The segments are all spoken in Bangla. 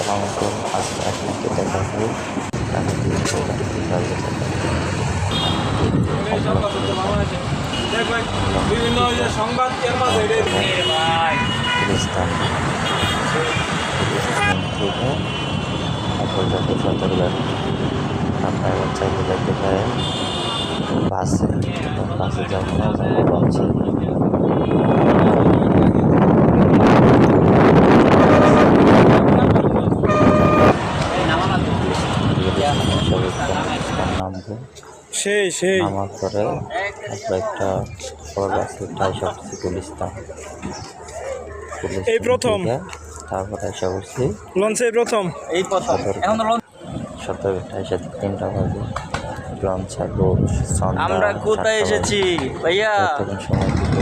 আসসালামু আলাইকুম। আজকে আপনাকে দেখাবো বিভিন্ন সংবাদ গুলিস্তান থেকে পর্যন্ত সতর্কবাণী। আপনারা চাইলে দেখতে পারেন বাসে যাবো না, যাবো লঞ্চে। নামবো, নামার পরে তারপরে একটা ফল আছে, ওটা এসে করছি গুলিস্তান। এই প্রথম তারপরে এসে করছি লঞ্চে প্রথম সতর্কটা এসে 3টা বাজে। লঞ্চ ছাড়বো আমরা কোথায় এসেছি ভাইয়া? তখন সময় দিতে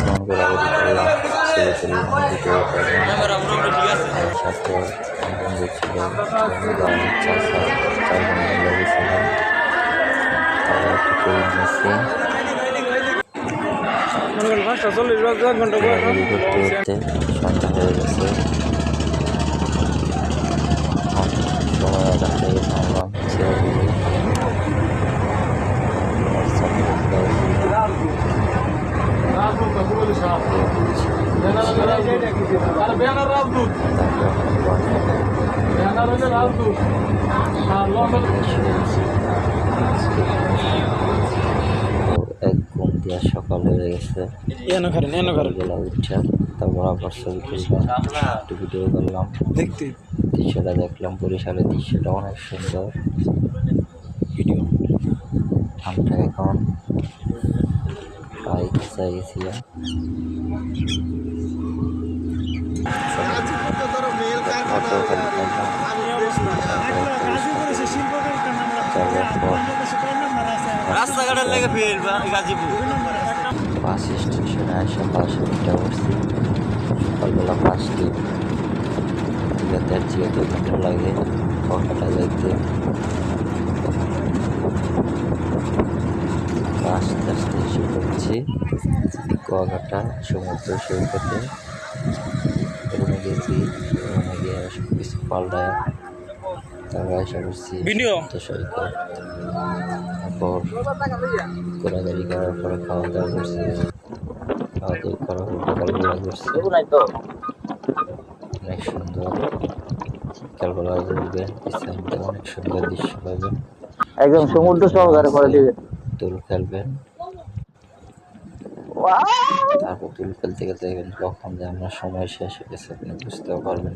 ফোন করে করলাম, ভিডিও সাথে বন্ধু ছিল, চাষা 4 ঘন্টা লেগেছিল। তারা একটু করে নিয়েছি ঘুরতে সন্ধ্যা হয়ে গেছে। সময় রাখতে গেছে আমরা এক ঘুম দিয়া সকাল হয়ে গেছে। বেলা উঠছে, তারপর আবার ছবি তুললাম, একটু ভিডিও করলাম, দৃশ্যটা দেখলাম। বরিশালের দৃশ্যটা অনেক সুন্দর। ভিডিও আমরা এখন প্রায় কাছাই গেছিলাম। রাস্তাঘাটের লেগে ফের গাজীপুর বাস স্টেশনে এসে বাসে উঠে বসছি। সকালবেলা বাসটি থেকে 2 ঘন্টা লাগে কলকাতা যাইতে। আস্তে আস্তে এসে করছি কুয়াকাটা সমুদ্র সৈকতে। রুমে গেছি, রুমে গিয়ে সব কিছু পাল্টায় তারপর এসে করছি সমুদ্র সৈকত। তারপর ঘোরাঘুরি করার পরে খাওয়া দাওয়া করছি। খাওয়া দাওয়া করার পর বিকালবেলা করছি। অনেক সুন্দর বিকালবেলা ঘুরবেন, অনেক সুন্দর দৃশ্য পাবেন। একদম সমুদ্র সহকারে করে দিবে। দোল খেলবেন, তারপর দোল খেলতে খেলতে কখন যে আপনার সময় শেষ হয়ে গেছে আপনি বুঝতেও পারবেন।